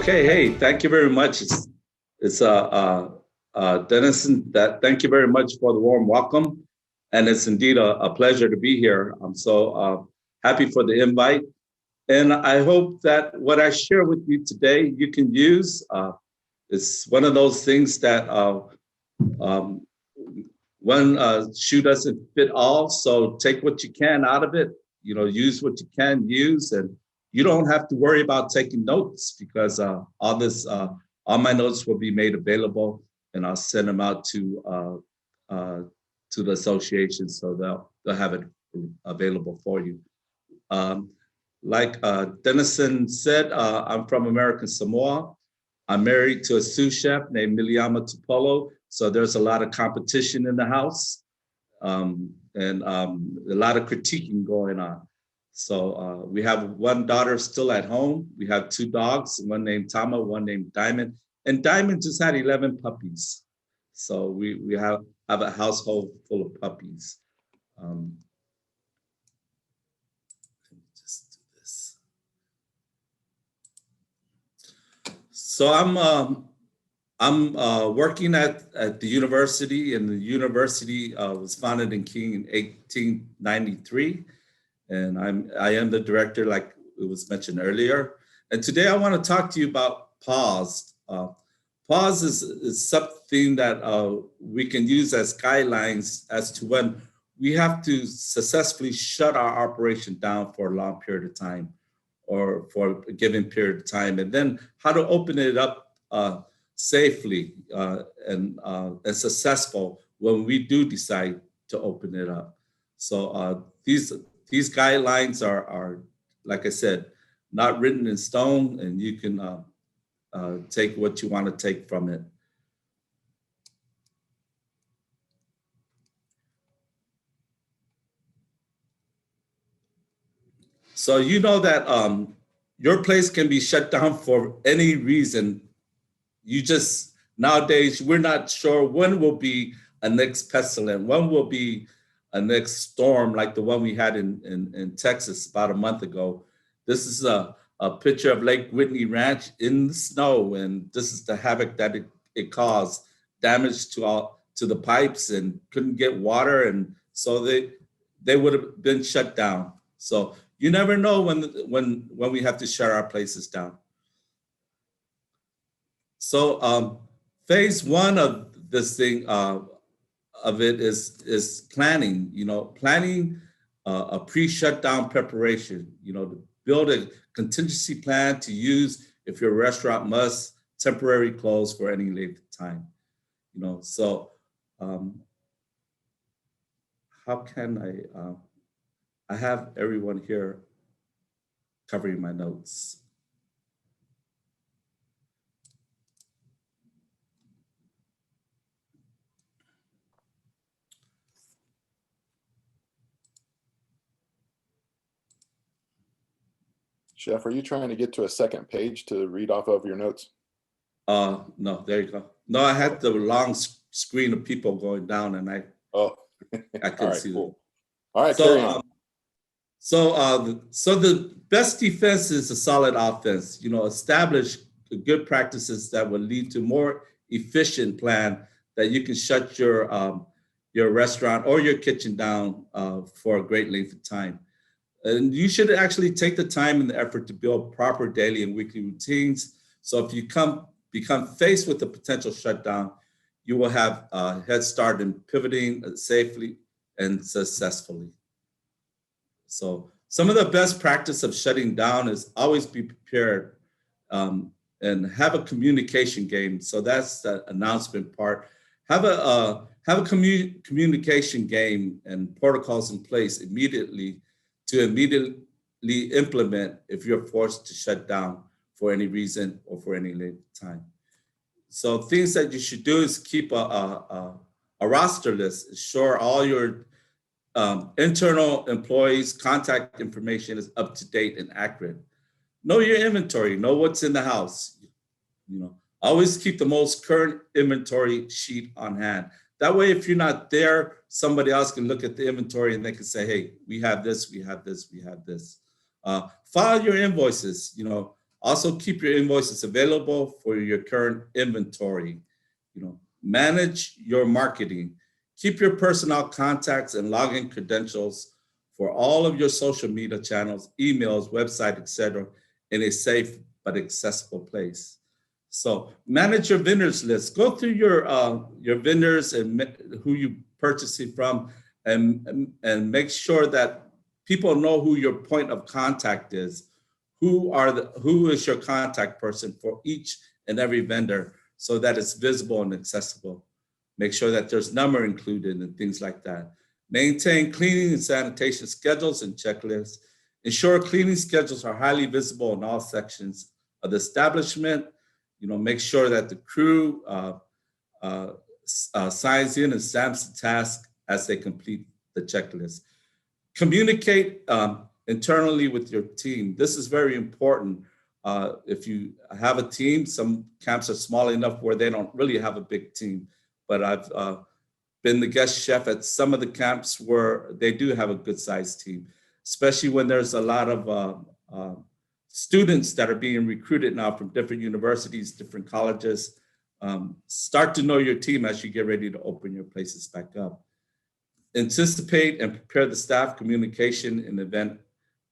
Okay, hey, thank you very much. It's Denison. Thank you very much for the warm welcome, and it's indeed a pleasure to be here. I'm so happy for the invite, and I hope that what I share with you today you can use. It's one of those things that um, one shoe doesn't fit all, so take what you can out of it. Use what you can use, and you don't have to worry about taking notes because all my notes will be made available, and I'll send them out to the association, so they'll have it available for you. Um, like Denison said, I'm from American Samoa. I'm married to a sous chef named Miliama Tupolo, so there's a lot of competition in the house, and a lot of critiquing going on. So we have one daughter still at home. We have two dogs, one named Tama, one named Diamond, and Diamond just had 11 puppies. So we have a household full of puppies. Let me just do this. So I'm working at the university, and the university was founded in 1893, and I am the director, like it was mentioned earlier. And today I want to talk to you about pause. Pause is something that we can use as guidelines as to when we have to successfully shut our operation down for a long period of time, or for a given period of time, and then how to open it up safely and successful when we do decide to open it up. So these guidelines are, like I said, not written in stone, and you can take what you want to take from it. So you know that your place can be shut down for any reason. You just, nowadays, we're not sure when will be a next pestilence, when will be a next storm like the one we had in Texas about a month ago. This is a picture of Lake Whitney Ranch in the snow, and this is the havoc that it caused, damage to the pipes, and couldn't get water, and so they would have been shut down. So you never know when we have to shut our places down. So phase one of this thing of it is planning. Planning a pre-shutdown preparation. To build a contingency plan to use if your restaurant must temporarily close for any length of time. So how can I have everyone here covering my notes. Chef, are you trying to get to a second page to read off of your notes? No, there you go. No, I had the long screen of people going down, and I couldn't see cool. them. All right, carry on. So the best defense is a solid offense. Establish good practices that will lead to more efficient plan that you can shut your restaurant or your kitchen down for a great length of time. And you should actually take the time and the effort to build proper daily and weekly routines. So if you become faced with a potential shutdown, you will have a head start in pivoting safely and successfully. So some of the best practice of shutting down is always be prepared and have a communication game. So that's the announcement part. Have a communication game and protocols in place immediately to immediately implement if you're forced to shut down for any reason or for any length of time. So things that you should do is keep a roster list. Ensure all your internal employees' contact information is up to date and accurate. Know your inventory. Know what's in the house. Always keep the most current inventory sheet on hand. That way, if you're not there, somebody else can look at the inventory and they can say, hey, we have this, we have this, we have this. File your invoices. Also, keep your invoices available for your current inventory. Manage your marketing. Keep your personnel contacts and login credentials for all of your social media channels, emails, website, etc., in a safe but accessible place. So manage your vendors list. Go through your vendors and who you purchasing from, and make sure that people know who your point of contact is. Who is your contact person for each and every vendor, so that it's visible and accessible. Make sure that there's number included and things like that. Maintain cleaning and sanitation schedules and checklists. Ensure cleaning schedules are highly visible in all sections of the establishment. Make sure that the crew signs in and stamps the task as they complete the checklist. Communicate internally with your team. This is very important. If you have a team, some camps are small enough where they don't really have a big team, but I've been the guest chef at some of the camps where they do have a good sized team, especially when there's a lot of students that are being recruited now from different universities, different colleges. Start to know your team as you get ready to open your places back up. Anticipate and prepare the staff communication in the event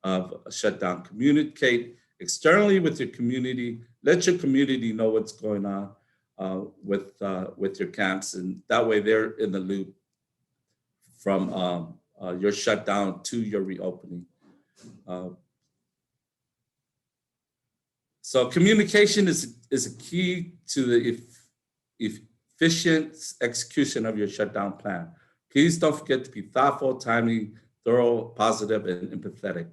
of a shutdown. Communicate externally with your community. Let your community know what's going on with your camps, and that way they're in the loop from your shutdown to your reopening. So communication is a key to the efficient execution of your shutdown plan. Please don't forget to be thoughtful, timely, thorough, positive, and empathetic.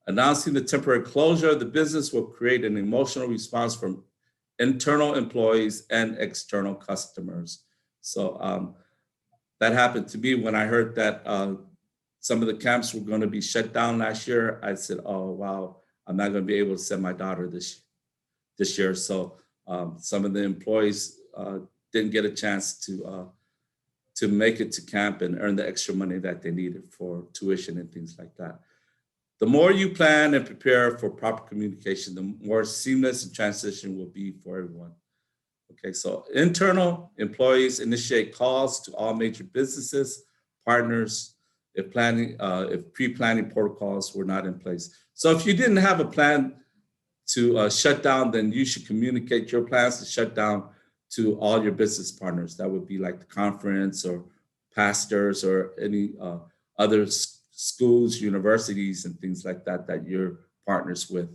Announcing the temporary closure of the business will create an emotional response from internal employees and external customers. So that happened to me when I heard that some of the camps were going to be shut down last year. I said, oh, wow, I'm not going to be able to send my daughter this year. So some of the employees didn't get a chance to make it to camp and earn the extra money that they needed for tuition and things like that. The more you plan and prepare for proper communication, the more seamless the transition will be for everyone. Okay, so internal employees initiate calls to all major businesses, partners, if pre-planning protocols were not in place. So if you didn't have a plan to shut down, then you should communicate your plans to shut down to all your business partners. That would be like the conference or pastors or any other schools, universities, and things like that that you're partners with.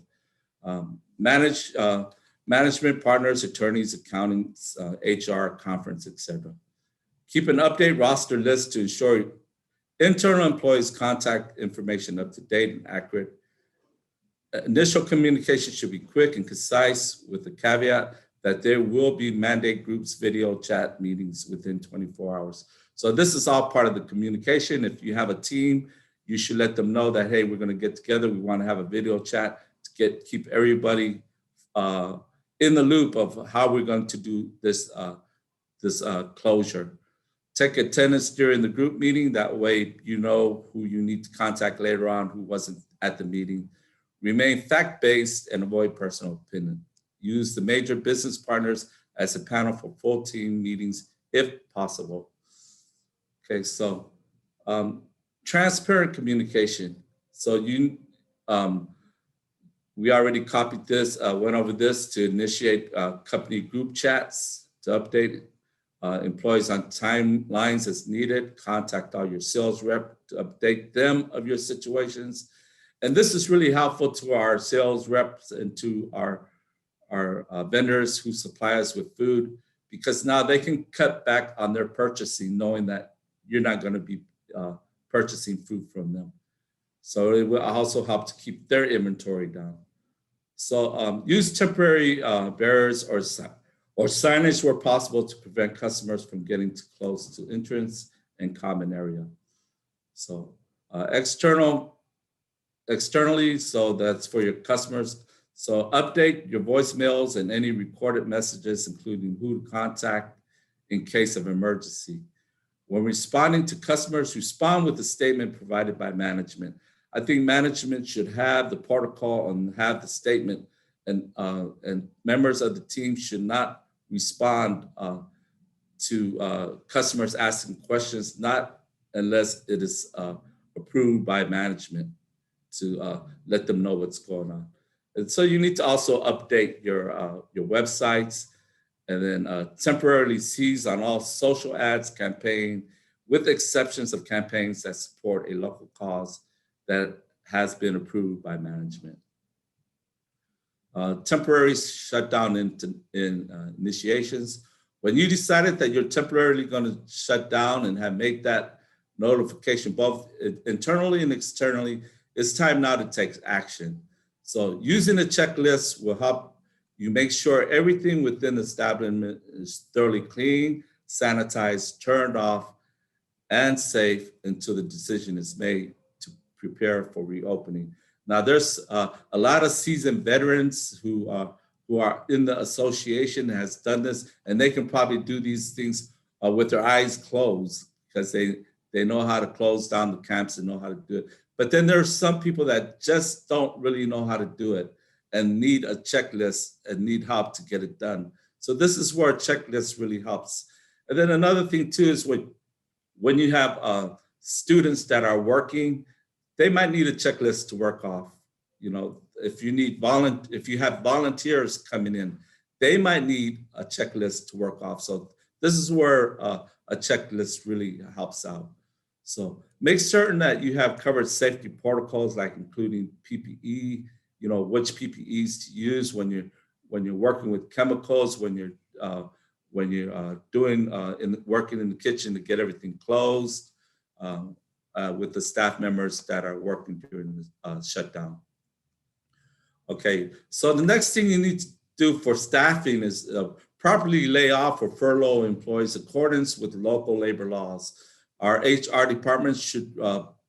Management partners, attorneys, accountants, HR, conference, etc. Keep an update roster list to ensure internal employees' contact information up to date and accurate. Initial communication should be quick and concise, with the caveat that there will be mandate groups video chat meetings within 24 hours. So this is all part of the communication. If you have a team, you should let them know that, hey, we're going to get together. We want to have a video chat to keep everybody in the loop of how we're going to do this closure. Take attendance during the group meeting. That way, you know who you need to contact later on who wasn't at the meeting. Remain fact-based and avoid personal opinion. Use the major business partners as a panel for full team meetings if possible. Okay, so transparent communication. So we already copied this, went over this to initiate company group chats to update employees on timelines as needed. Contact all your sales rep to update them of your situations. And this is really helpful to our sales reps and to our vendors who supply us with food, because now they can cut back on their purchasing, knowing that you're not going to be purchasing food from them. So it will also help to keep their inventory down. So use temporary barriers or signage where possible to prevent customers from getting too close to entrance and common area. So externally, so that's for your customers. So update your voicemails and any recorded messages, including who to contact in case of emergency. When responding to customers, respond with a statement provided by management. I think management should have the protocol and have the statement and members of the team should not respond to customers asking questions, not unless it is approved by management to let them know what's going on. And so you need to also update your websites, and then temporarily cease on all social ads campaign, with exceptions of campaigns that support a local cause that has been approved by management. Temporary shutdown initiations. When you decided that you're temporarily going to shut down and make that notification both internally and externally, it's time now to take action. So using a checklist will help you make sure everything within the establishment is thoroughly clean, sanitized, turned off, and safe until the decision is made to prepare for reopening. Now, there's a lot of seasoned veterans who are in the association has done this, and they can probably do these things with their eyes closed because they know how to close down the camps and know how to do it. But then there's some people that just don't really know how to do it and need a checklist and need help to get it done. So this is where a checklist really helps. And then another thing too is when you have students that are working, they might need a checklist to work off. You know, if you have volunteers coming in, they might need a checklist to work off. So this is where a checklist really helps out. So make certain that you have covered safety protocols, like including PPE, you know, which PPEs to use when you're working with chemicals, when you're working in the kitchen to get everything closed, with the staff members that are working during the shutdown. Okay, so the next thing you need to do for staffing is properly lay off or furlough employees in accordance with local labor laws. Our HR department should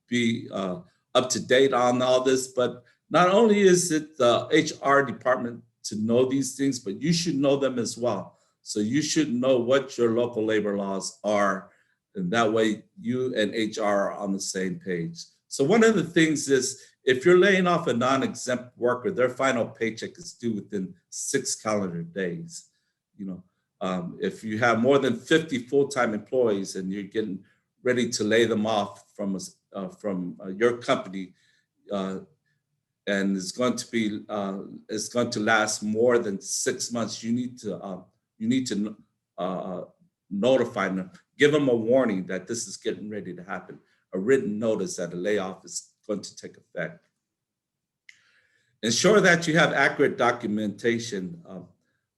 be up to date on all this, but not only is it the HR department to know these things, but you should know them as well. So you should know what your local labor laws are, and that way you and HR are on the same page. So one of the things is, if you're laying off a non-exempt worker, their final paycheck is due within 6 calendar days. You know, if you have more than 50 full-time employees and you're getting ready to lay them off from your company, and it's going to last more than 6 months, you need to notify them, give them a warning that this is getting ready to happen, a written notice that a layoff is going to take effect. Ensure that you have accurate documentation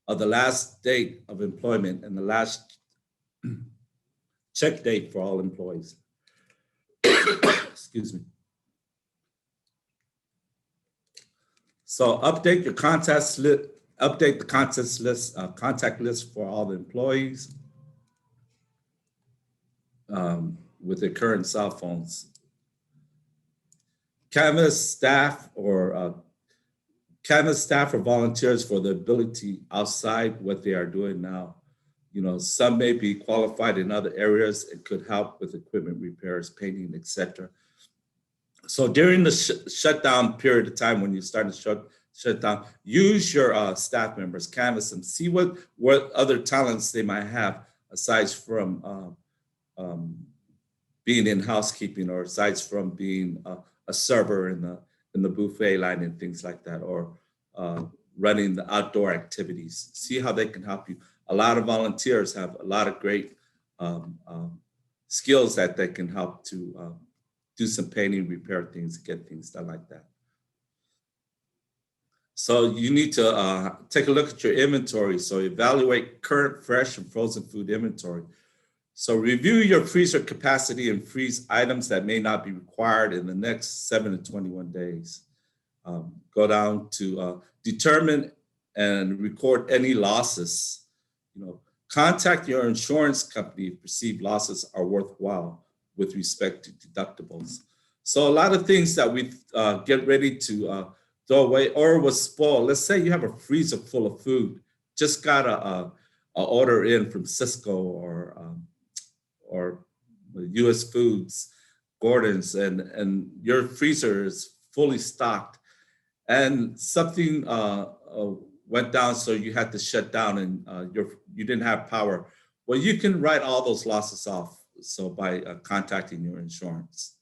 of the last date of employment and the last check date for all employees. Excuse me. So update your contact list. Update the contact list for all the employees with their current cell phones. Canvas staff or volunteers for the ability outside what they are doing now. You know, some may be qualified in other areas. It could help with equipment repairs, painting, etc. So during the shutdown period of time, when you start to shut down, use your staff members, canvass them, see what other talents they might have aside from being in housekeeping, or aside from being a server in the buffet line and things like that, or running the outdoor activities. See how they can help you. A lot of volunteers have a lot of great skills that they can help to do some painting, repair things, get things done like that. So you need to take a look at your inventory. So evaluate current fresh and frozen food inventory. So review your freezer capacity and freeze items that may not be required in the next 7 to 21 days. Go down to determine and record any losses. You know, contact your insurance company if perceived losses are worthwhile with respect to deductibles. So a lot of things that we get ready to throw away or was spoiled. Let's say you have a freezer full of food, just got a order in from Cisco or US Foods, Gordon's, and your freezer is fully stocked, and something went down, so you had to shut down and you didn't have power. Well, you can write all those losses off. So by contacting your insurance.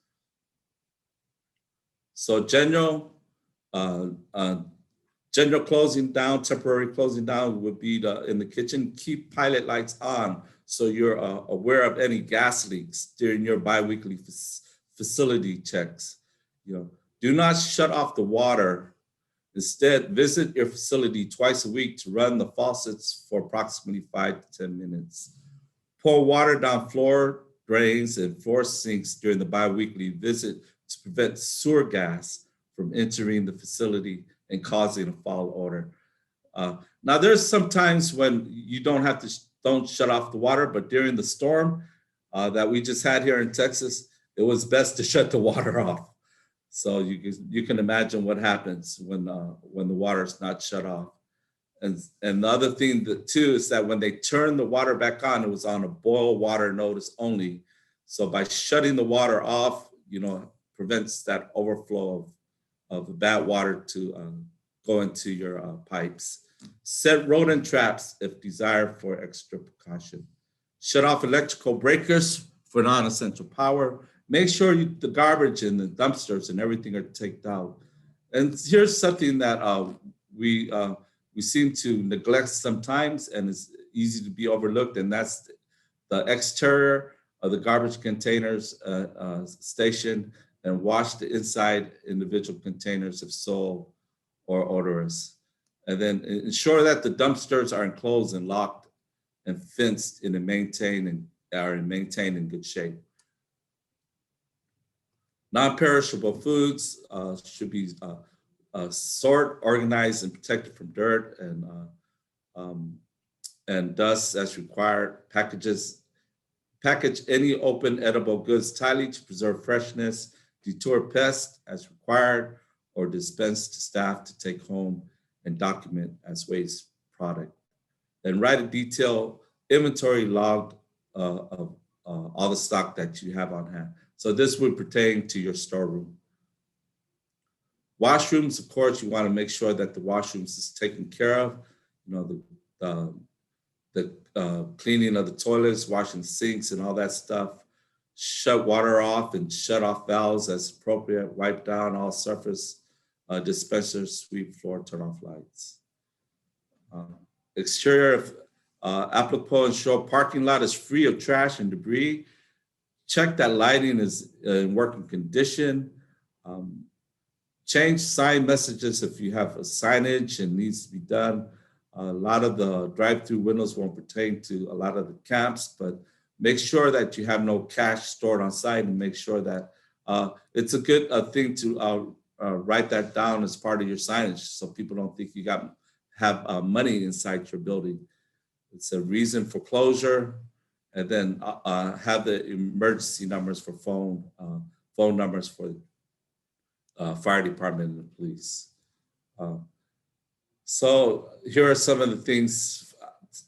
So general closing down, temporary closing down would be in the kitchen. Keep pilot lights on so you're aware of any gas leaks during your biweekly facility checks. Do not shut off the water. Instead, visit your facility twice a week to run the faucets for approximately 5 to 10 minutes. Pour water down floor drains and floor sinks during the biweekly visit to prevent sewer gas from entering the facility and causing a foul odor. Now, there's some times when you don't shut off the water, but during the storm that we just had here in Texas, it was best to shut the water off. So you can imagine what happens when the water is not shut off. And the other thing too is that when they turn the water back on, it was on a boil water notice only. So by shutting the water off, prevents that overflow of bad water to go into your pipes. Set rodent traps if desired for extra precaution. Shut off electrical breakers for non-essential power. Make sure the garbage and the dumpsters and everything are taken out. And here's something that we seem to neglect sometimes, and it's easy to be overlooked, and that's the exterior of the garbage containers station, and wash the inside individual containers if so or odorous. And then ensure that the dumpsters are enclosed and locked and fenced and maintained in good shape. Non-perishable foods should be sorted, organized, and protected from dirt and dust as required. Package any open edible goods tightly to preserve freshness. Detour pests as required, or dispense to staff to take home and document as waste product. And write a detailed inventory log of all the stock that you have on hand. So this would pertain to your storeroom. Washrooms, of course, you want to make sure that the washrooms is taken care of. The cleaning of the toilets, washing the sinks and all that stuff. Shut water off and shut off valves as appropriate. Wipe down all surface dispensers, sweep floor, turn off lights. Exterior, if applicable, ensure parking lot is free of trash and debris. Check that lighting is in working condition. Change sign messages if you have a signage and needs to be done. A lot of the drive-through windows won't pertain to a lot of the camps, but make sure that you have no cash stored on site, and make sure that it's a good thing to write that down as part of your signage so people don't think you have money inside your building. It's a reason for closure, and then have the emergency numbers for phone numbers for fire department and the police. So here are some of the things,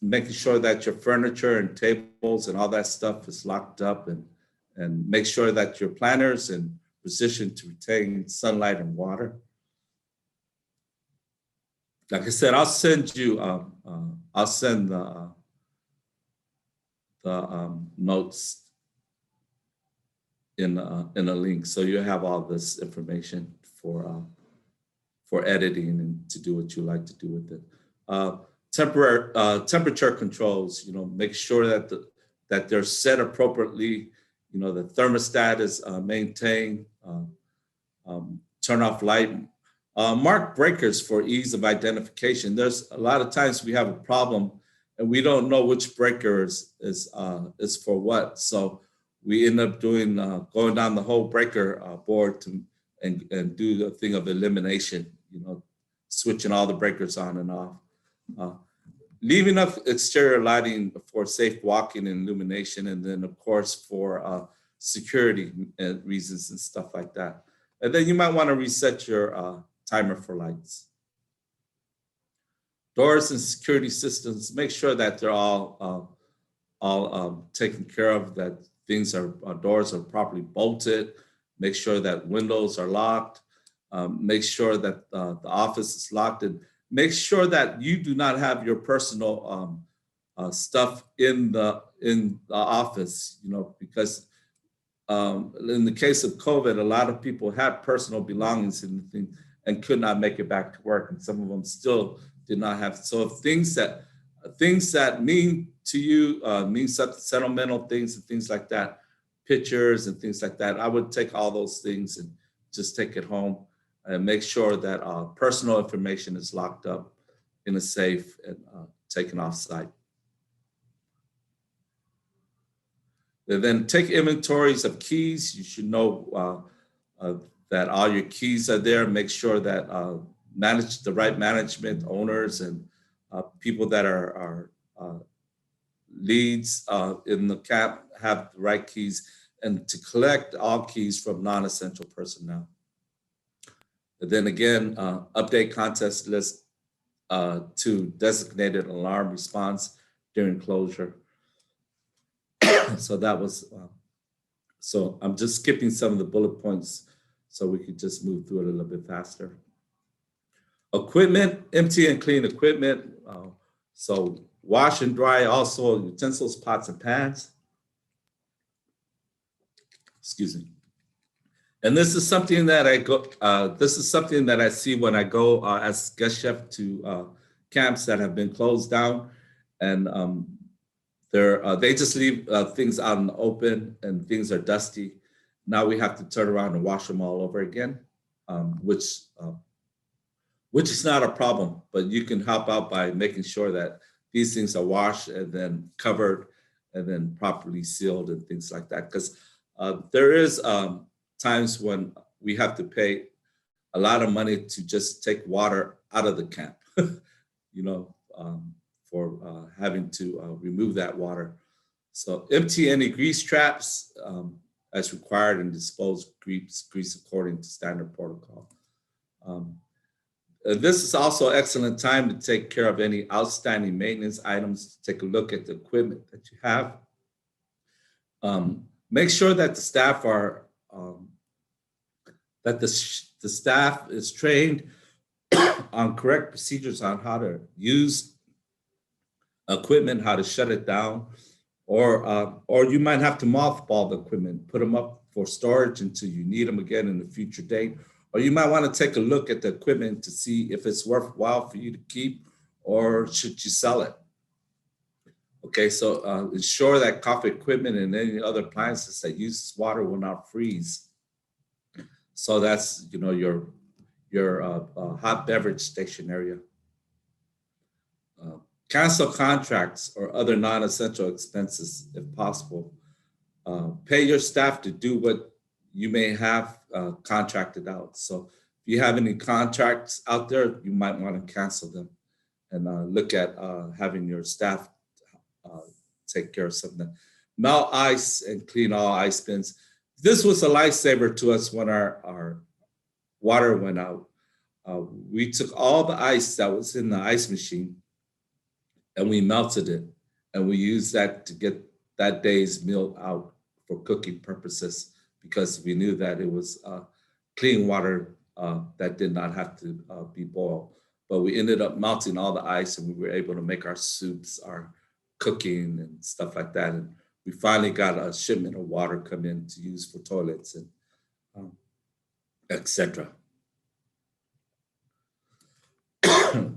making sure that your furniture and tables and all that stuff is locked up, and make sure that your planters in position to retain sunlight and water. Like I said, I'll send you, I'll send the notes in a link, so you have all this information for editing and to do what you like to do with it. Temperature controls, make sure that they're set appropriately. The thermostat is maintained. Turn off light. Mark breakers for ease of identification. There's a lot of times we have a problem and we don't know which breaker is for what. So we end up doing going down the whole breaker board and do the thing of elimination. Switching all the breakers on and off. Leave enough exterior lighting for safe walking and illumination, and then of course for security reasons and stuff like that. And then you might want to reset your timer for lights. Doors and security systems, make sure that they're all taken care of, that doors are properly bolted, make sure that windows are locked, make sure that the office is locked. And make sure that you do not have your personal stuff in the office, because in the case of COVID, a lot of people had personal belongings and could not make it back to work, and some of them still did not have. So if things that mean to you, mean sentimental things and things like that, pictures and things like that, I would take all those things and just take it home and make sure that personal information is locked up in a safe and taken off site. And then take inventories of keys. You should know that all your keys are there. Make sure that manage the right management, owners, and people that are leads in the camp have the right keys, and to collect all keys from non-essential personnel. And then again, update contest list to designated alarm response during closure. So that was, so I'm just skipping some of the bullet points so we could just move through it a little bit faster. Equipment, empty and clean equipment. So wash and dry also utensils, pots, and pans. Excuse me. And this is something that I see when I go as guest chef to camps that have been closed down, and they just leave things out in the open and things are dusty. Now we have to turn around and wash them all over again, which is not a problem, but you can help out by making sure that these things are washed and then covered and then properly sealed and things like that. Because there is times when we have to pay a lot of money to just take water out of the camp, for having to remove that water. So empty any grease traps as required and dispose grease according to standard protocol. This is also an excellent time to take care of any outstanding maintenance items, take a look at the equipment that you have. Make sure that the staff are, that the staff is trained on correct procedures on how to use equipment, how to shut it down, or you might have to mothball the equipment, put them up for storage until you need them again in a future date. Or you might want to take a look at the equipment to see if it's worthwhile for you to keep, or should you sell it? Okay, so ensure that coffee equipment and any other appliances that use water will not freeze. So that's your hot beverage station area. Cancel contracts or other non-essential expenses if possible. Pay your staff to do what you may have contracted out. So if you have any contracts out there, you might want to cancel them and look at having your staff take care of something. Melt ice and clean all ice bins. This was a lifesaver to us when our water went out. We took all the ice that was in the ice machine and we melted it, and we used that to get that day's meal out for cooking purposes, because we knew that it was clean water that did not have to be boiled. But we ended up melting all the ice, and we were able to make our soups, our cooking and stuff like that. And we finally got a shipment of water come in to use for toilets and etc.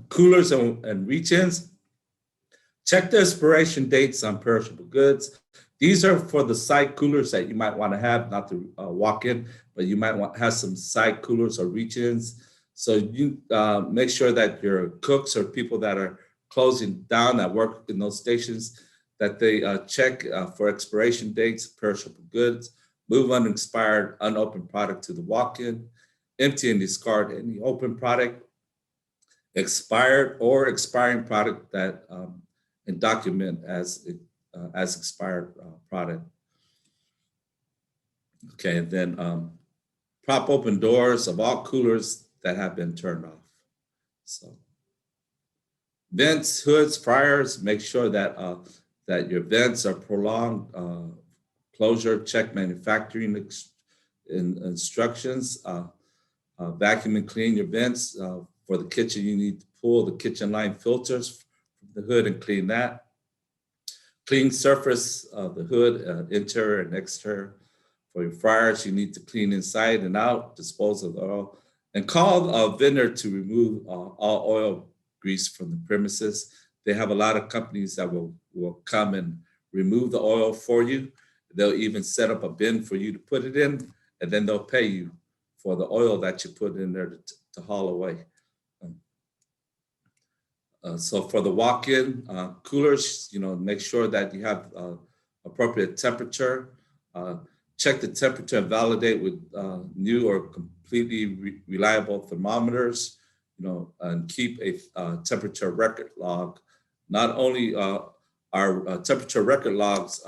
Coolers and reach-ins. Check the expiration dates on perishable goods. These are for the side coolers that you might want to have, not to walk in, but you might want to have some side coolers or reach-ins. So you make sure that your cooks or people that are closing down that work in those stations, that they check for expiration dates, perishable goods, move unexpired, unopened product to the walk-in, empty and discard any open product, expired or expiring product that and document as expired product. Okay, and then prop open doors of all coolers that have been turned off. So vents, hoods, fryers, make sure that that your vents are prolonged closure. Check manufacturing instructions. Vacuum and clean your vents For the kitchen, you need to pull the kitchen line filters from the hood and clean that. Clean surface of the hood, interior and exterior. For your fryers, you need to clean inside and out, dispose of the oil, and call a vendor to remove all oil grease from the premises. They have a lot of companies that will come and remove the oil for you. They'll even set up a bin for you to put it in, and then they'll pay you for the oil that you put in there to haul away. So for the walk-in coolers, make sure that you have appropriate temperature. Check the temperature and validate with new or completely reliable thermometers, and keep a temperature record log. Not only are temperature record logs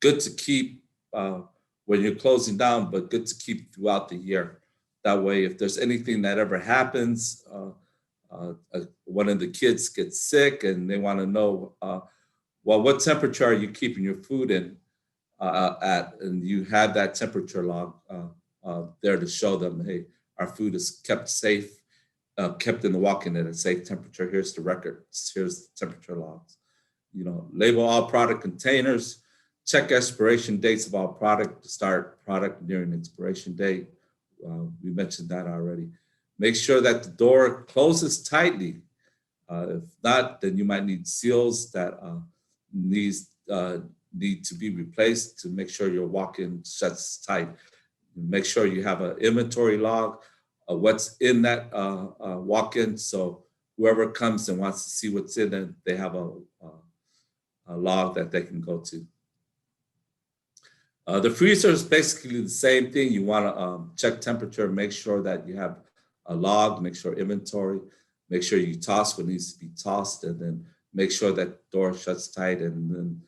good to keep when you're closing down, but good to keep throughout the year. That way, if there's anything that ever happens, one of the kids gets sick and they want to know, well, what temperature are you keeping your food in at? And you have that temperature log there to show them, hey, our food is kept safe, kept in the walk-in at a safe temperature. Here's the record. Here's the temperature logs. Label all product containers. Check expiration dates of all product to start product nearing expiration date. We mentioned that already. Make sure that the door closes tightly. If not, then you might need seals that need to be replaced to make sure your walk-in shuts tight. Make sure you have an inventory log of what's in that walk-in, so whoever comes and wants to see what's in it, they have a log that they can go to. The freezer is basically the same thing. You want to check temperature, make sure that you have a log, make sure inventory, make sure you toss what needs to be tossed, and then make sure that door shuts tight, and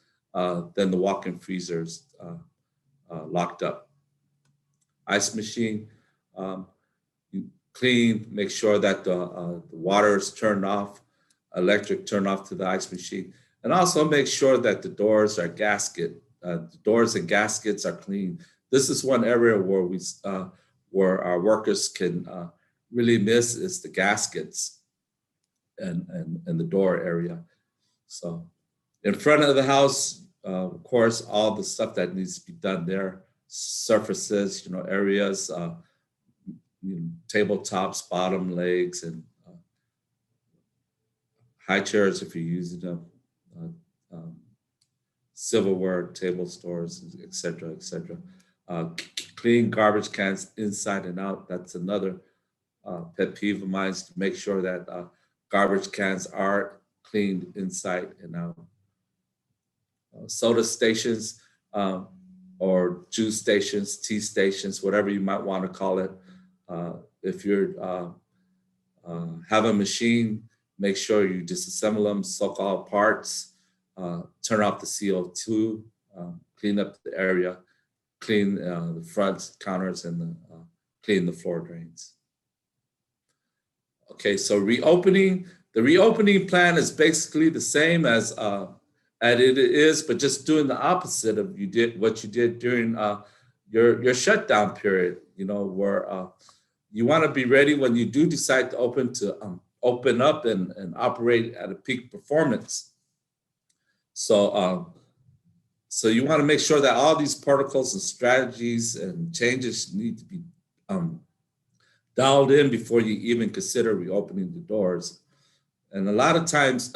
then the walk-in freezer is locked up. Ice machine, you clean, make sure that the water is turned off, electric turned off to the ice machine, and also make sure that the doors are the doors and gaskets are clean. This is one area where our workers can really miss is the gaskets and the door area. So in front of the house, of course, all the stuff that needs to be done there, surfaces, areas, tabletops, bottom legs, and high chairs if you're using them, silverware, table stores, et cetera, et cetera. Clean garbage cans inside and out. That's another pet peeve of mine, is to make sure that garbage cans are cleaned inside and out. Soda stations or juice stations, tea stations, whatever you might want to call it. If you have a machine, make sure you disassemble them, soak all parts, turn off the CO2, clean up the area, clean the front counters, and clean the floor drains. Okay, so reopening. The reopening plan is basically the same as it is, but just doing the opposite of what you did during your shutdown period. Where you want to be ready when you do decide to open up and operate at a peak performance. So you want to make sure that all these protocols and strategies and changes need to be dialed in before you even consider reopening the doors. And a lot of times,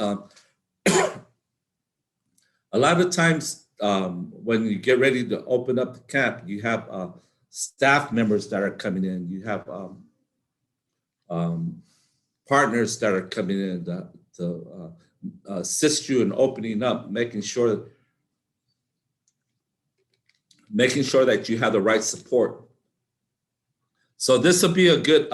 when you get ready to open up the camp, you have staff members that are coming in. You have partners that are coming in to assist you in opening up, making sure that you have the right support. So this will be a good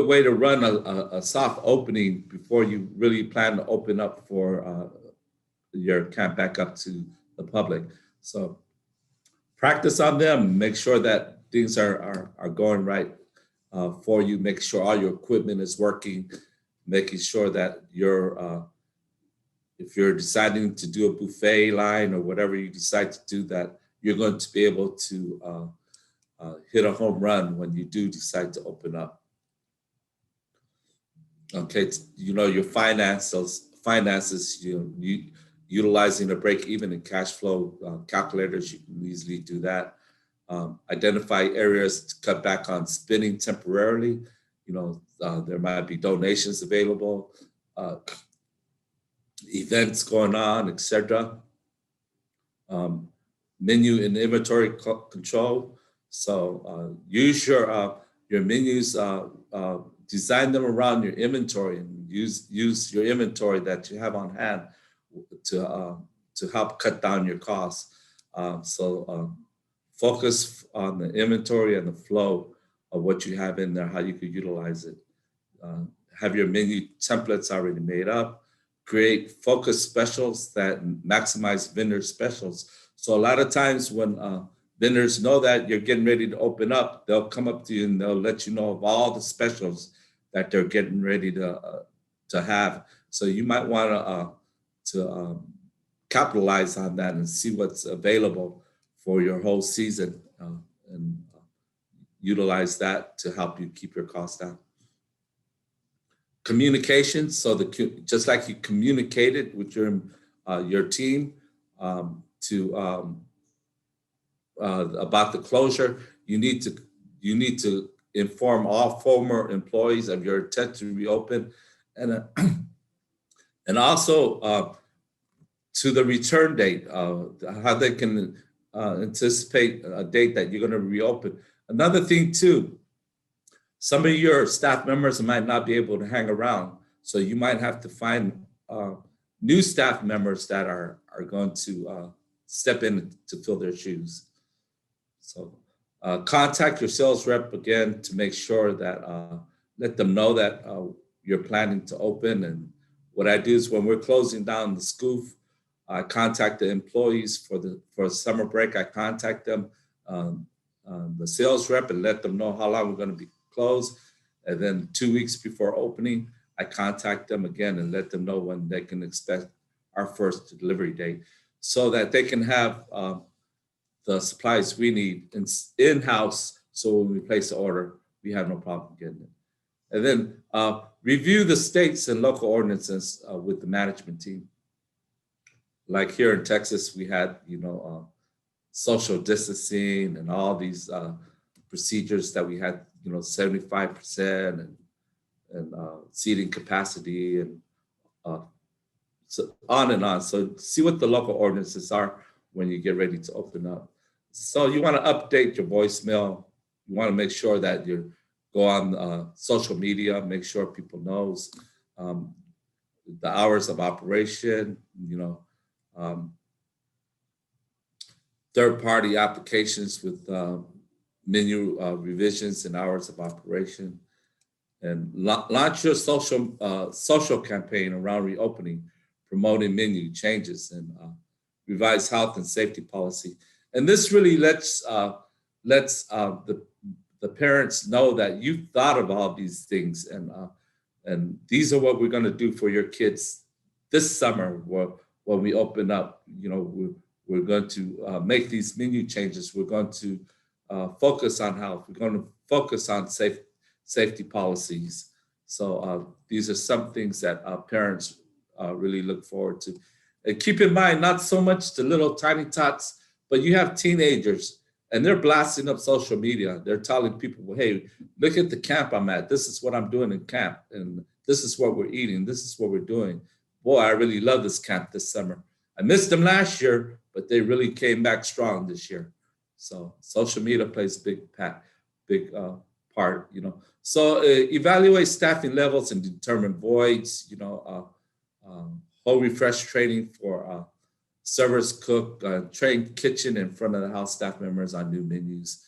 way to run a soft opening before you really plan to open up for your camp back up to the public. So practice on them, make sure that things are going right for you, make sure all your equipment is working, making sure that if you're deciding to do a buffet line or whatever you decide to do, that you're going to be able to hit a home run when you do decide to open up. Okay, your finances, utilizing the break even and cash flow calculators, you can easily do that. Identify areas to cut back on spending temporarily. There might be donations available, events going on, etc. Um, Menu and inventory control. So use your menus, design them around your inventory, and use your inventory that you have on hand to help cut down your costs. Focus on the inventory and the flow of what you have in there, how you could utilize it. Uh, have your menu templates already made up. Create focus specials that maximize vendor specials. So a lot of times when vendors know that you're getting ready to open up, they'll come up to you and they'll let you know of all the specials that they're getting ready to have. So you might want to capitalize on that and see what's available for your whole season, and utilize that to help you keep your costs down. Communication, so just like you communicated with your team to about the closure, you need to inform all former employees of your intent to reopen, and and also to the return date, how they can anticipate a date that you're going to reopen. Another thing too, some of your staff members might not be able to hang around, so you might have to find new staff members that are going to step in to fill their shoes. So contact your sales rep again to make sure that let them know that you're planning to open. And what I do is when we're closing down the school, I contact the employees for summer break. I contact them, the sales rep, and let them know how long we're going to be closed. And then 2 weeks before opening, I contact them again and let them know when they can expect our first delivery date, so that they can have the supplies we need in-house. So when we place the order, we have no problem getting it. And then review the states and local ordinances with the management team. Like here in Texas, we had, social distancing and all these procedures that we had, 75% and seating capacity and so on and on. So see what the local ordinances are when you get ready to open up. So you want to update your voicemail. You want to make sure that you go on social media, make sure people knows the hours of operation, third-party applications with menu revisions and hours of operation, and launch your social campaign around reopening, promoting menu changes and revise health and safety policy. And this really lets the parents know that you've thought of all these things, and these are what we're going to do for your kids this summer. When we open up, we're going to make these menu changes. We're going to focus on health. We're going to focus on safety policies. So these are some things that parents really look forward to. And keep in mind, not so much the little tiny tots, but you have teenagers and they're blasting up social media. They're telling people, well, hey, look at the camp I'm at. This is what I'm doing in camp. And this is what we're eating. This is what we're doing. Boy, I really love this camp this summer. I missed them last year, but they really came back strong this year. So social media plays a big part, So evaluate staffing levels and determine voids, whole refresh training for servers, cook, train kitchen in front of the house staff members on new menus.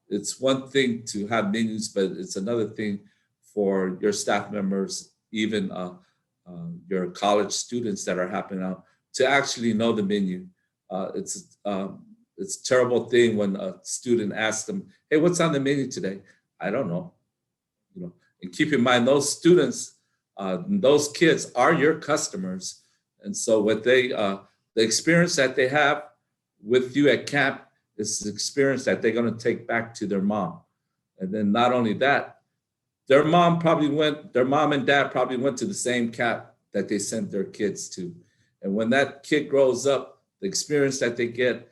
It's one thing to have menus, but it's another thing for your staff members, even your college students that are helping out, to actually know the menu. It's a terrible thing when a student asks them, hey, what's on the menu today? I don't know. And keep in mind, those students, those kids are your customers. And so what the experience that they have with you at camp is the experience that they're going to take back to their mom. And then not only that, their mom and dad probably went to the same CAP that they sent their kids to. And when that kid grows up, the experience that they get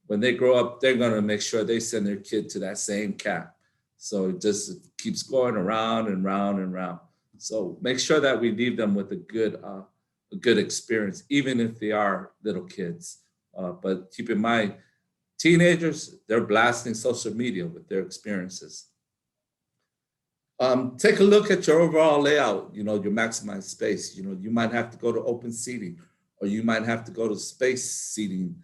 when they grow up, they're going to make sure they send their kid to that same CAP. So it just keeps going around and round and round. So make sure that we leave them with a good experience, even if they are little kids. But keep in mind, teenagers, they're blasting social media with their experiences. Take a look at your overall layout, your maximized space. You might have to go to open seating, or you might have to go to space seating.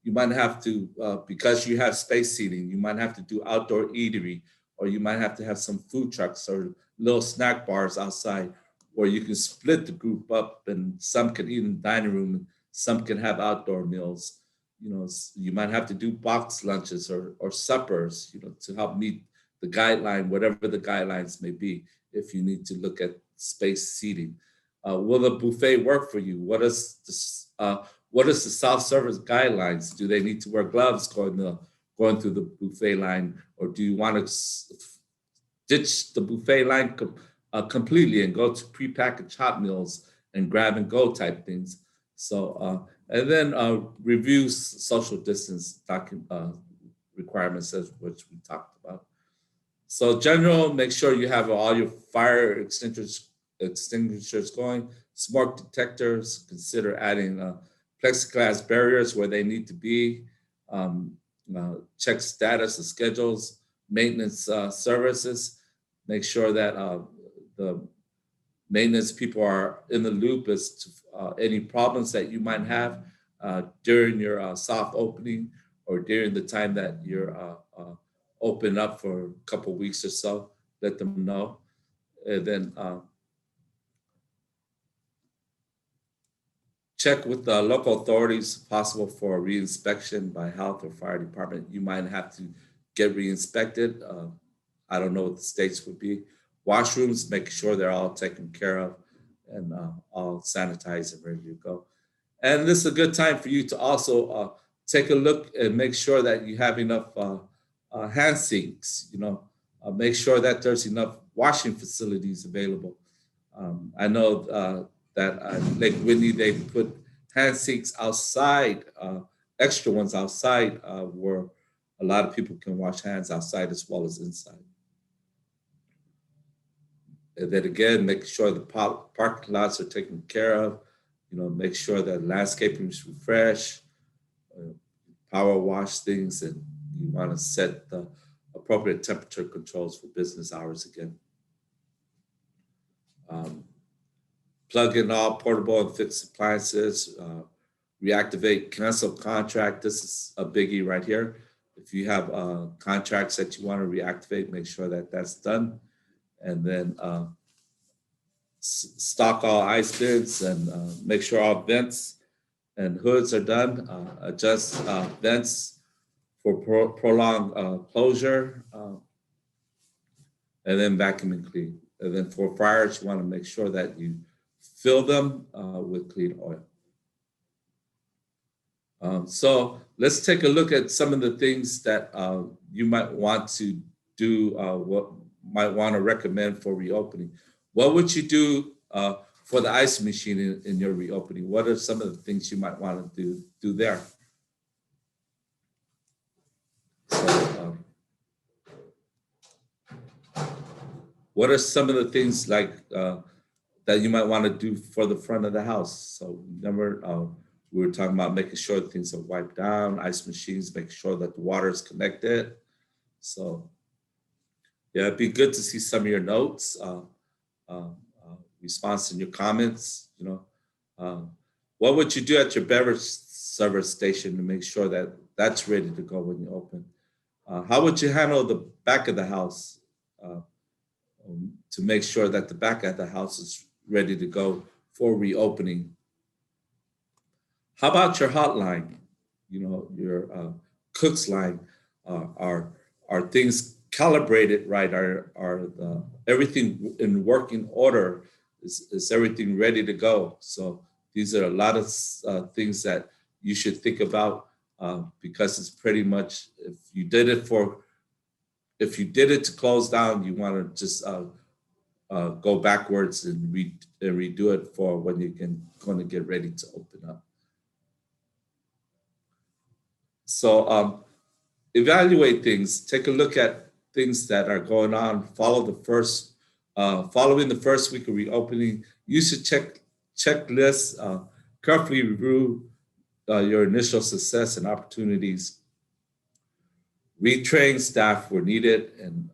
You might have to, because you have space seating, you might have to do outdoor eatery, or you might have to have some food trucks or little snack bars outside, where you can split the group up and some can eat in the dining room, and some can have outdoor meals. You might have to do box lunches or suppers, to help meet the guideline, whatever the guidelines may be, if you need to look at space seating. Will the buffet work for you? What is the self-service guidelines? Do they need to wear gloves going through the buffet line, or do you want to ditch the buffet line completely and go to prepackaged hot meals and grab and go type things? So, and then review social distance requirements, which we talked about. So general, make sure you have all your fire extinguishers going, smoke detectors, consider adding plexiglass barriers where they need to be, check status of schedules, maintenance services, make sure that the maintenance people are in the loop as to any problems that you might have during your soft opening or during the time that you're open up for a couple of weeks or so. Let them know. And then check with the local authorities, possible for a reinspection by health or fire department. You might have to get re-inspected. I don't know what the states would be. Washrooms, make sure they're all taken care of and all sanitized and ready to go. And this is a good time for you to also take a look and make sure that you have enough hand sinks, make sure that there's enough washing facilities available. I know that at Lake Whitney, they put hand sinks outside, extra ones outside, where a lot of people can wash hands outside as well as inside. And then again, make sure the parking lots are taken care of, make sure that landscaping is refreshed, power wash things, and you want to set the appropriate temperature controls for business hours again. Plug in all portable and fixed appliances, reactivate cancel contract. This is a biggie right here. If you have contracts that you want to reactivate, make sure that that's done. And then stock all ice bins and make sure all vents and hoods are done. Adjust vents for prolonged closure, and then vacuum and clean. And then for fires, you want to make sure that you fill them with clean oil. So let's take a look at some of the things that you might want to do, what might want to recommend for reopening. What would you do for the ice machine in your reopening? What are some of the things you might want to do there? So, what are some of the things like that you might want to do for the front of the house? So remember, we were talking about making sure that things are wiped down, ice machines, making sure that the water is connected. So yeah, it'd be good to see some of your notes, response in your comments. What would you do at your beverage service station to make sure that that's ready to go when you open? How would you handle the back of the house to make sure that the back of the house is ready to go for reopening? How about your hotline? Your cook's line. Are things calibrated right? Are everything in working order? Is everything ready to go? So these are a lot of things that you should think about because it's pretty much, if you did it for if you did it to close down, you want to just go backwards and redo it for when you going to get ready to open up. So evaluate things. Take a look at things that are going on. Following the first week of reopening. Use your checklist. Carefully review your initial success and opportunities. Retrain staff where needed and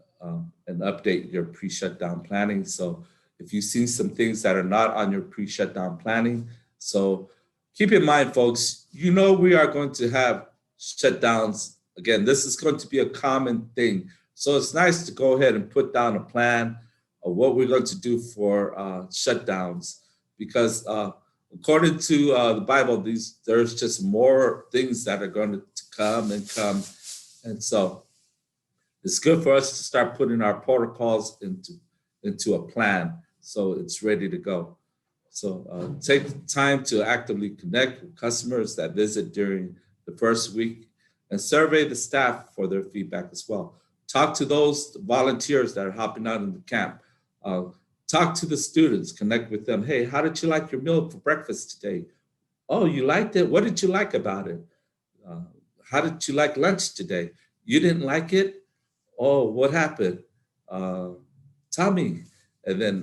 update your pre-shutdown planning. So if you see some things that are not on your pre-shutdown planning, so keep in mind, folks, we are going to have shutdowns. Again, this is going to be a common thing. So it's nice to go ahead and put down a plan of what we're going to do for shutdowns, because according to the Bible, there's just more things that are going to come and come. And so it's good for us to start putting our protocols into a plan so it's ready to go. So take time to actively connect with customers that visit during the first week and survey the staff for their feedback as well. Talk to those volunteers that are helping out in the camp. Talk to the students, connect with them. Hey, how did you like your meal for breakfast today? Oh, you liked it? What did you like about it? How did you like lunch today? You didn't like it? Oh, what happened? Tell me. And then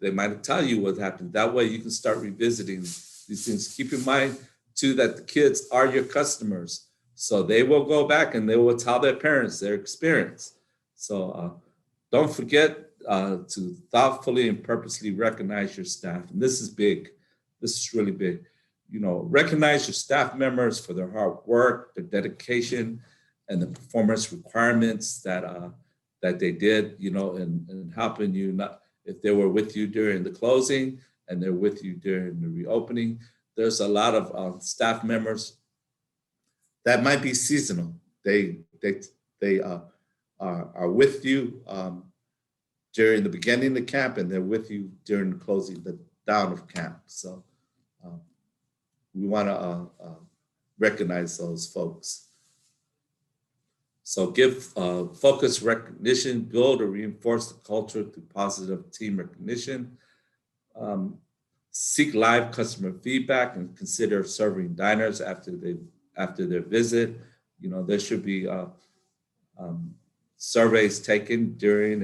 they might tell you what happened. That way you can start revisiting these things. Keep in mind, too, that the kids are your customers. So they will go back and they will tell their parents their experience. So don't forget to thoughtfully and purposely recognize your staff. And this is big. This is really big. Recognize your staff members for their hard work, their dedication, and the performance requirements that they did, and helping you, not if they were with you during the closing and they're with you during the reopening. There's a lot of staff members that might be seasonal. They are with you during the beginning of the camp, and they're with you during the closing, the down of camp. So we want to recognize those folks. So give focus recognition, build or reinforce the culture through positive team recognition. Seek live customer feedback and consider serving diners after their visit. There should be surveys taken during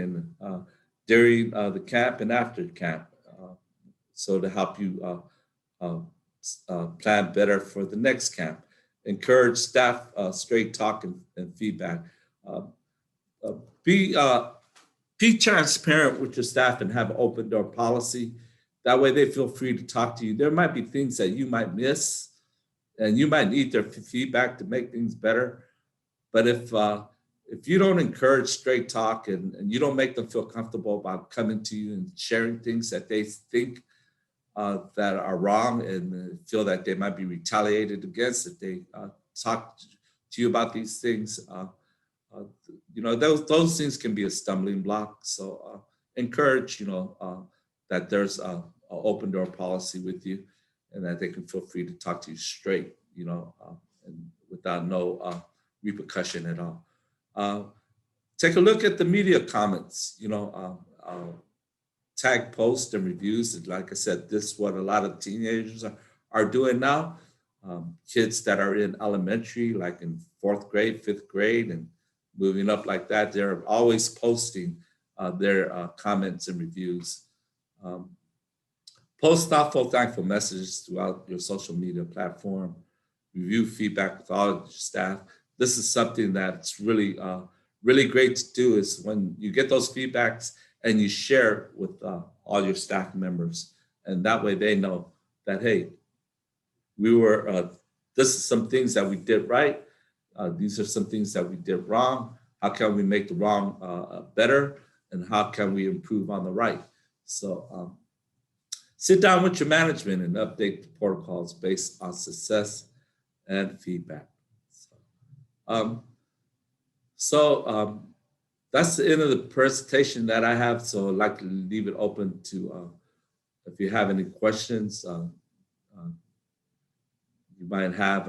the camp and after camp, so to help you plan better for the next camp. Encourage staff straight talk and feedback. Be transparent with your staff and have an open door policy. That way they feel free to talk to you. There might be things that you might miss and you might need their feedback to make things better. But if you don't encourage straight talk and you don't make them feel comfortable about coming to you and sharing things that they think that are wrong and feel that they might be retaliated against if they talk to you about these things, those things can be a stumbling block. So encourage, that there's an open door policy with you, and that they can feel free to talk to you straight, and without no repercussion at all. Take a look at the media comments, tag posts and reviews. Like I said, this is what a lot of teenagers are doing now. Kids that are in elementary, like in 4th grade, 5th grade, and moving up like that, they're always posting their comments and reviews. Post thoughtful, thankful messages throughout your social media platform. Review feedback with all of your staff. This is something that's really, really great to do, is when you get those feedbacks and you share with all your staff members. And that way they know that, hey, this is some things that we did right. These are some things that we did wrong. How can we make the wrong better? And how can we improve on the right? So sit down with your management and update the protocols based on success and feedback. So that's the end of the presentation that I have. So I'd like to leave it open to, if you have any questions you might have,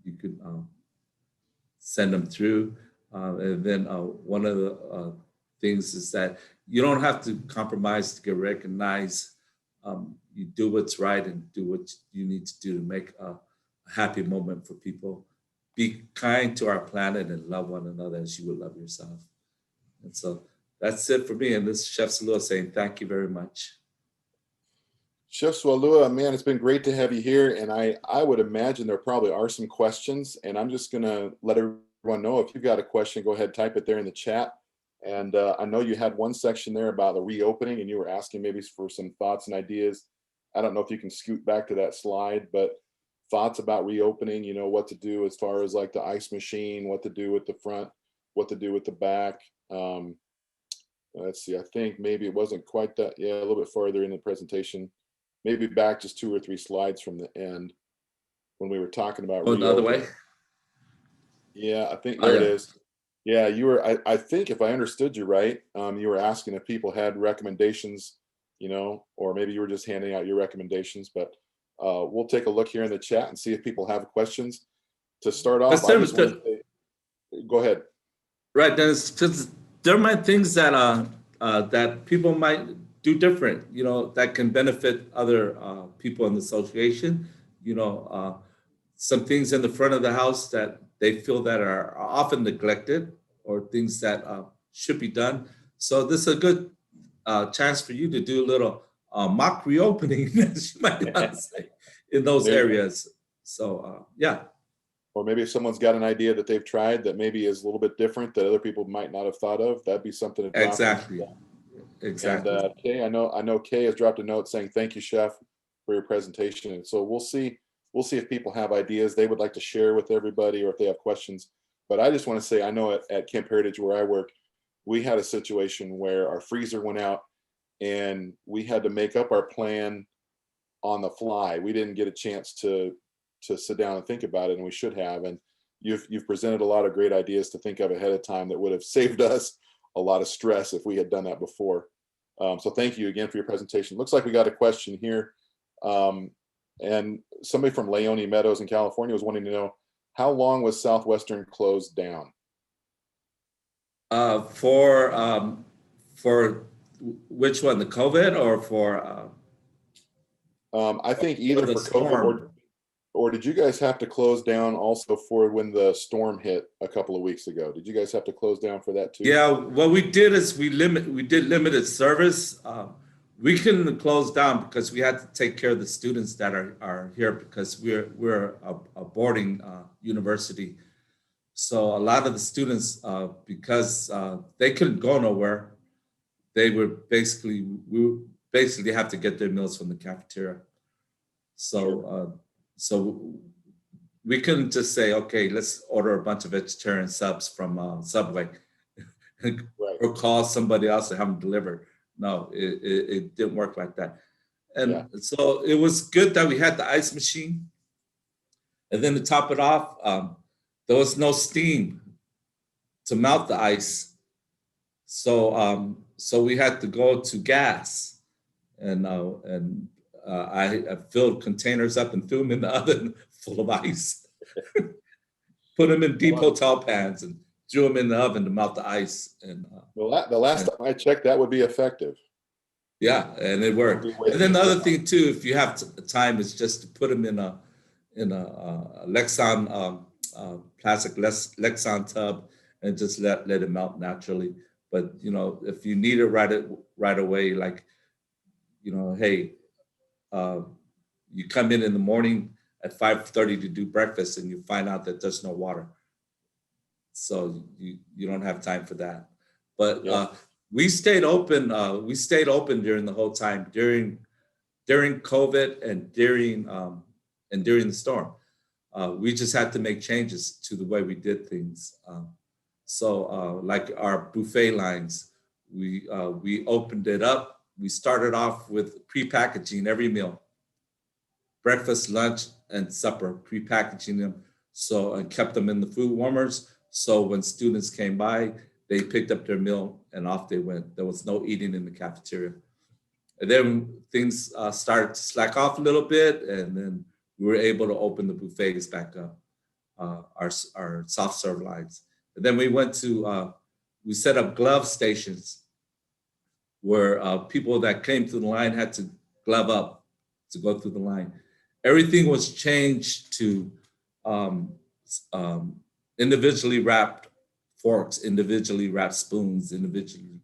you could send them through. And then one of the things is that you don't have to compromise to get recognized. You do what's right and do what you need to do to make a happy moment for people. Be kind to our planet and love one another as you would love yourself. And so that's it for me. And this is Chef Sualua saying thank you very much. Chef Sualua, man, it's been great to have you here. And I would imagine there probably are some questions. And I'm just going to let everyone know if you've got a question, go ahead, type it there in the chat. And I know you had one section there about the reopening, and you were asking maybe for some thoughts and ideas. I don't know if you can scoot back to that slide, but thoughts about reopening, you know, what to do as far as like the ice machine, what to do with the front, what to do with the back. Let's see, I think maybe it wasn't quite that, yeah, a little bit farther in the presentation, maybe back just 2 or 3 slides from the end when we were talking about Oh, the other way? Yeah, I think there it is. Yeah, you were, I think if I understood you right, you were asking if people had recommendations, you know, or maybe you were just handing out your recommendations, but we'll take a look here in the chat and see if people have questions. To start off, I just want to say, go ahead. Right, because there might be things that that people might do different, you know, that can benefit other people in the association. You know, some things in the front of the house that they feel that are often neglected or things that should be done. So this is a good chance for you to do a little mock reopening, as you might want to say, in those areas. So yeah. Or maybe if someone's got an idea that they've tried that maybe is a little bit different that other people might not have thought of, that'd be something to drop. Exactly. Exactly. And Kay, I know Kay has dropped a note saying thank you, Chef, for your presentation. And so we'll see if people have ideas they would like to share with everybody or if they have questions. But I just want to say, I know at Camp Heritage where I work, we had a situation where our freezer went out and we had to make up our plan on the fly. We didn't get a chance to sit down and think about it, and we should have. And you've presented a lot of great ideas to think of ahead of time that would have saved us a lot of stress if we had done that before. So thank you again for your presentation. Looks like we got a question here. And somebody from Leone Meadows in California was wanting to know, how long was Southwestern closed down? For which one, the COVID or for? I think either for COVID or did you guys have to close down also for when the storm hit a couple of weeks ago? Did you guys have to close down for that too? Yeah, what we did is we did limited service. We couldn't close down because we had to take care of the students that are here because we're a boarding university. So a lot of the students, because they couldn't go nowhere, we basically have to get their meals from the cafeteria. So so we couldn't just say, okay, let's order a bunch of vegetarian subs from Subway or call somebody else to have them delivered. No, it didn't work like that. And so it was good that we had the ice machine. And then to top it off, there was no steam to melt the ice. So so we had to go to gas. And I filled containers up and threw them in the oven full of ice. Put them in deep hotel pans and threw them in the oven to melt the ice. And the last time I checked, that would be effective. Yeah, and it worked. And then the other thing too, if you have time, is just to put them in a Lexan plastic Lexan tub and just let it melt naturally. But you know, if you need it right away, like, you know, hey, you come in the morning at 5:30 to do breakfast and you find out that there's no water. So you don't have time for that. But we stayed open during the whole time, during COVID and during the storm. We just had to make changes to the way we did things. So like our buffet lines, we opened it up. We started off with pre-packaging every meal. Breakfast, lunch, and supper, pre-packaging them. So and kept them in the food warmers. So when students came by, they picked up their meal and off they went. There was no eating in the cafeteria. And then things started to slack off a little bit, and then we were able to open the buffets back up, our soft serve lines. And then we went to, we set up glove stations where people that came through the line had to glove up to go through the line. Everything was changed to um, individually wrapped forks, individually wrapped spoons, individually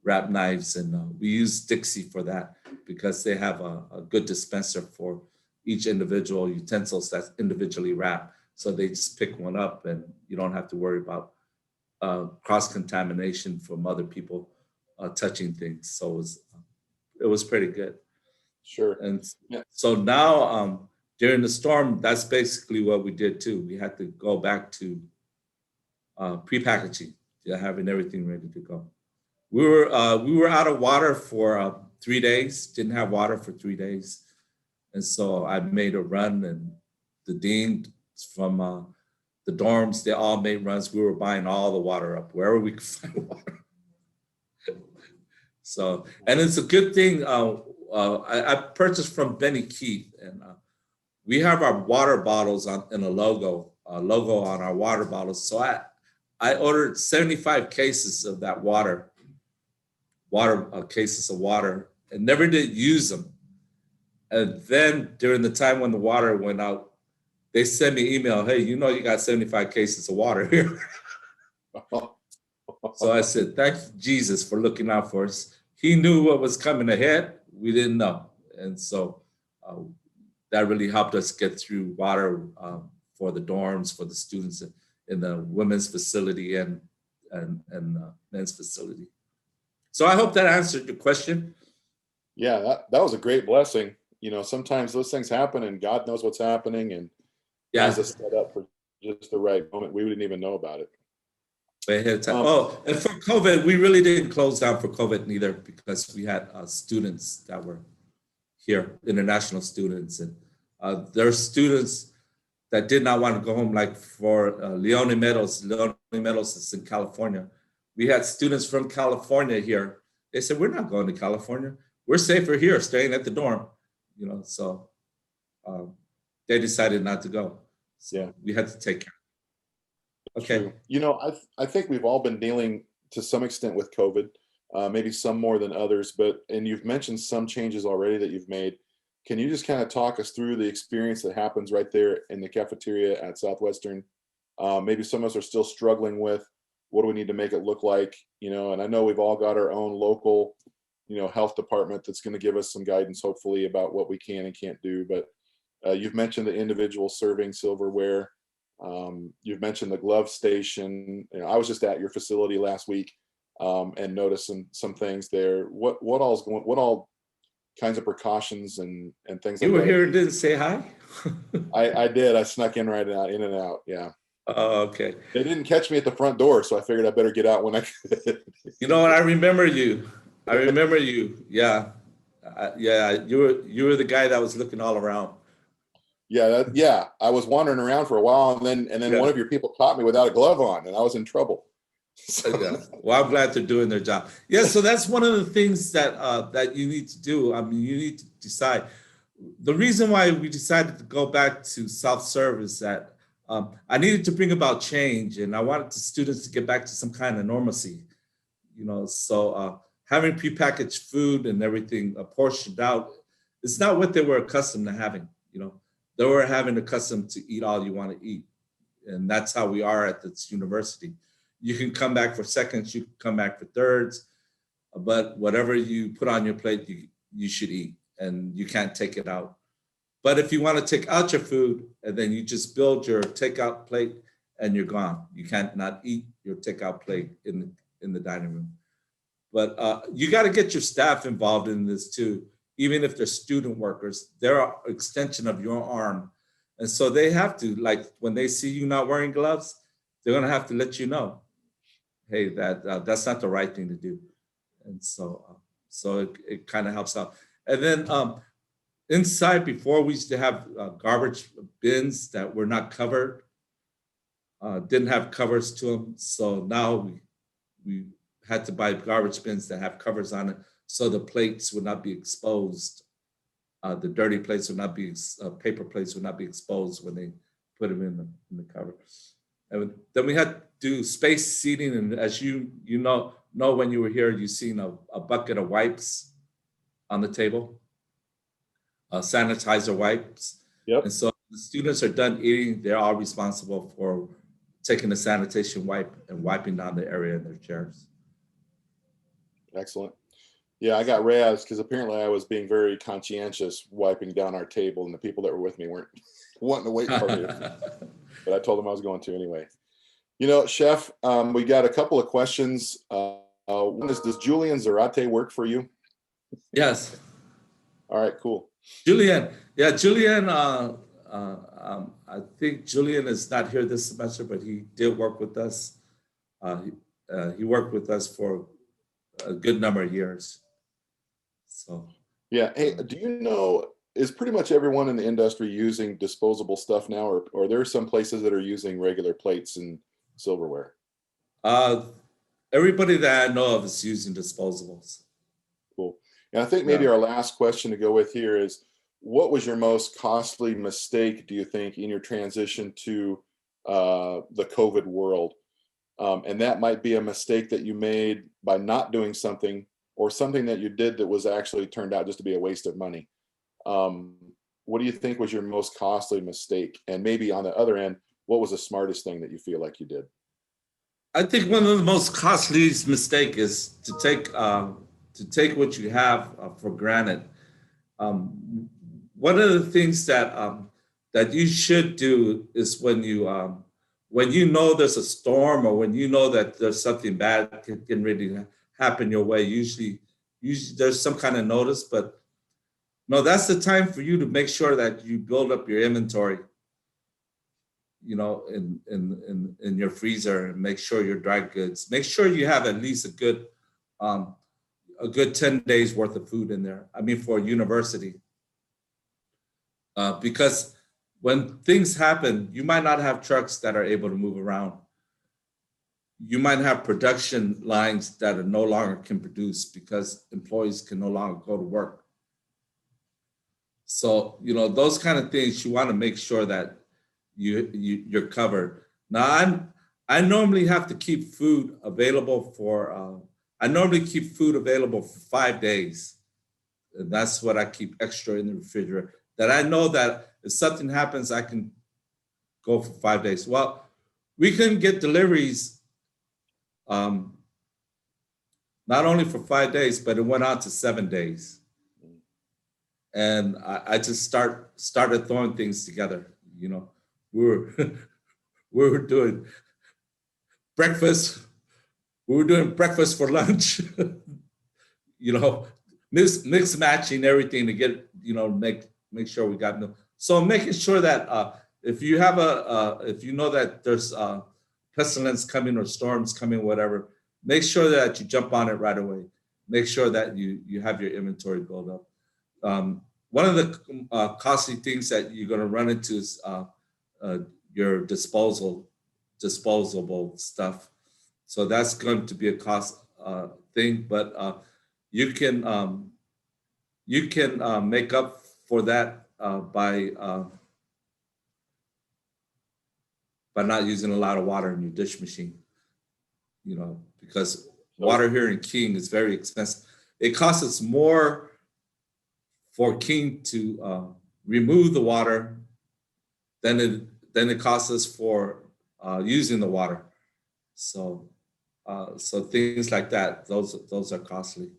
wrapped knives. And we use Dixie for that because they have a good dispenser for each individual utensils that's individually wrapped. So they just pick one up and you don't have to worry about cross-contamination from other people touching things. So it was pretty good. Sure. And Yeah. so now during the storm, that's basically what we did too. We had to go back to pre-packaging, having everything ready to go. We were out of water for 3 days, didn't have water for 3 days. And so I made a run, and the dean from the dorms, they all made runs. We were buying all the water up wherever we could find water. So, and it's a good thing. I purchased from Benny Keith, and we have our water bottles in a logo on our water bottles. So I ordered 75 cases of that water cases of water, and never did use them. And then during the time when the water went out, they sent me email, hey, you know, you got 75 cases of water here. So I said, thank Jesus for looking out for us. He knew what was coming ahead. We didn't know. And so that really helped us get through water for the dorms, for the students in the women's facility and men's facility. So I hope that answered your question. Yeah, that was a great blessing. You know, sometimes those things happen and God knows what's happening and has us set up for just the right moment. We didn't even know about it. Ahead of time. And for COVID, we really didn't close down for COVID neither, because we had students that were here, international students, and there are students that did not want to go home, like for Leone Meadows. Leone Meadows is in California. We had students from California here. They said, we're not going to California. We're safer here, staying at the dorm. You know, so they decided not to go. So yeah, we had to take care. Okay. True. You know, I think we've all been dealing to some extent with COVID, maybe some more than others, and you've mentioned some changes already that you've made. Can you just kind of talk us through the experience that happens right there in the cafeteria at Southwestern? Maybe some of us are still struggling with what do we need to make it look like, you know, and I know we've all got our own local, you know, health department that's going to give us some guidance, hopefully, about what we can and can't do. But you've mentioned the individual serving silverware. You've mentioned the glove station. You know, I was just at your facility last week and noticed some things there. What all kinds of precautions and things you like that? You were here and didn't say hi? I did. I snuck in in and out. Yeah. Oh, okay. They didn't catch me at the front door, so I figured I better get out when I could. You know what? I remember you. Yeah. Yeah. You were the guy that was looking all around. Yeah, I was wandering around for a while, and then one of your people caught me without a glove on, and I was in trouble. So, yeah. Well, I'm glad they're doing their job. Yeah, so that's one of the things that you need to do. I mean, you need to decide. The reason why we decided to go back to self-serve is that I needed to bring about change, and I wanted the students to get back to some kind of normalcy. You know, so having prepackaged food and everything portioned out, it's not what they were accustomed to having. You know, they were having accustomed to eat all you want to eat, and that's how we are at this university. You can come back for seconds, you can come back for thirds, but whatever you put on your plate, you should eat, and you can't take it out. But if you want to take out your food, and then you just build your takeout plate and you're gone. You can't not eat your takeout plate in the dining room. But you got to get your staff involved in this too. Even if they're student workers, they're an extension of your arm. And so they have to, like, when they see you not wearing gloves, they're going to have to let you know, hey, that's not the right thing to do. And so it kind of helps out. And then inside, before, we used to have garbage bins that were not covered, didn't have covers to them. So now we had to buy garbage bins that have covers on it, so the plates would not be exposed. The dirty plates would not be, paper plates would not be exposed when they put them in the cover. And then we had do space seating, and as you know when you were here, you seen a bucket of wipes on the table, sanitizer wipes. Yep. And so the students are done eating, they're all responsible for taking the sanitation wipe and wiping down the area in their chairs. Excellent. Yeah, I got razzed because apparently I was being very conscientious wiping down our table, and the people that were with me weren't wanting to wait for me. But I told them I was going to anyway. You know, Chef, we got a couple of questions. One is, does Julian Zarate work for you? Yes. All right, cool. Julian, yeah, Julian, I think Julian is not here this semester, but he did work with us. He worked with us for a good number of years. So yeah, hey, do you know, is pretty much everyone in the industry using disposable stuff now, or are there some places that are using regular plates and silverware? Everybody that I know of is using disposables. Cool. And I think maybe our last question to go with here is, what was your most costly mistake, do you think, in your transition to the COVID world? And that might be a mistake that you made by not doing something, or something that you did that was actually turned out just to be a waste of money. What do you think was your most costly mistake? And maybe on the other end, what was the smartest thing that you feel like you did? I think one of the most costly mistake is to take what you have for granted. One of the things that you should do is when you know there's a storm, or when you know that there's something bad can really happen your way. Usually there's some kind of notice, but no, that's the time for you to make sure that you build up your inventory, you know, in your freezer, and make sure your dry goods. Make sure you have at least a good 10 days worth of food in there. I mean, for a university. Because when things happen, you might not have trucks that are able to move around. You might have production lines that are no longer can produce because employees can no longer go to work. So, you know, those kind of things, you want to make sure that you're covered. Now, I normally have to keep food available for 5 days. And that's what I keep extra in the refrigerator, that I know that if something happens, I can go for 5 days. Well, we couldn't get deliveries not only for 5 days, but it went out to 7 days. And I just started throwing things together. You know, we were doing breakfast. We were doing breakfast for lunch. You know, mix matching everything to get, you know, make sure we got no. So making sure that if you have if you know that there's pestilence coming or storms coming, whatever, make sure that you jump on it right away. Make sure that you have your inventory built up. One of the costly things that you're going to run into is your disposable stuff. So that's going to be a cost thing, but you can make up for that by not using a lot of water in your dish machine. You know, because water here in King is very expensive. It costs us more for King to remove the water than it costs us for using the water. So things like that, those are costly,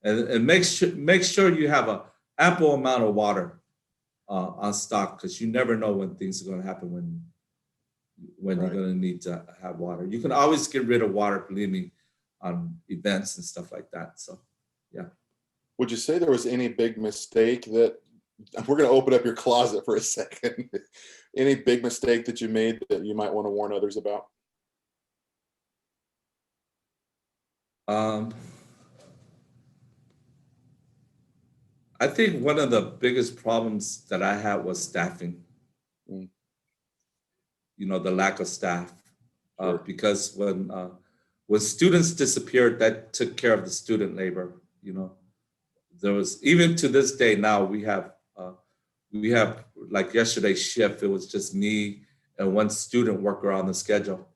and make sure you have an ample amount of water on stock, because you never know when things are going to happen when Right. You're going to need to have water. You can always get rid of water, believe me, on events and stuff like that. So, yeah. Would you say there was any big mistake that, we're going to open up your closet for a second, any big mistake that you made that you might want to warn others about? I think one of the biggest problems that I had was staffing. You know, the lack of staff. Sure. Because when students disappeared, that took care of the student labor. You know, there was, even to this day now, we have like yesterday's shift, it was just me and one student worker on the schedule.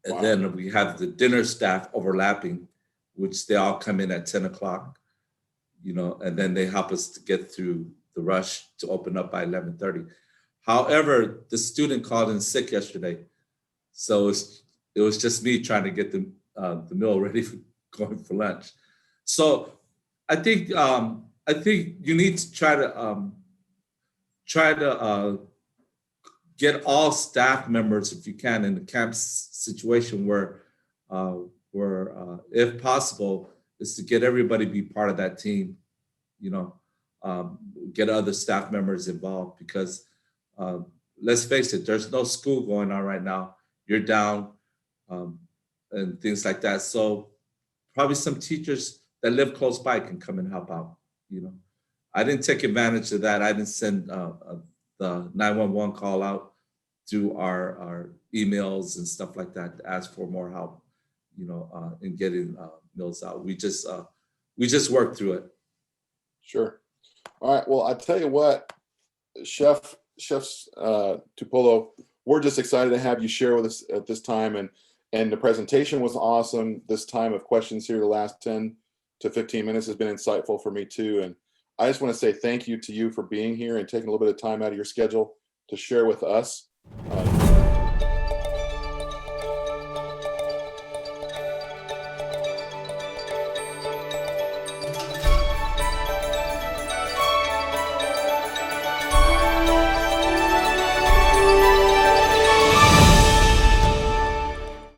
And Wow. then we have the dinner staff overlapping, which they all come in at 10 o'clock, and then they help us to get through the rush to open up by 11:30. However, the student called in sick yesterday. So it was just me trying to get the meal ready for going for lunch. So I think you need to try to get all staff members, if you can, in the camp situation where if possible, is to get everybody be part of that team. You know, get other staff members involved because let's face it, there's no school going on right now. You're down, and things like that. So probably some teachers that live close by can come and help out. I didn't take advantage of that. I didn't send the 911 call out through our emails and stuff like that to ask for more help, in getting meals out. We just worked through it. Sure. All right. Well, I tell you what, Chefs Tupolo, we're just excited to have you share with us at this time, and the presentation was awesome. This time of questions here, the last 10 to 15 minutes has been insightful for me too. And I just want to say thank you to you for being here and taking a little bit of time out of your schedule to share with us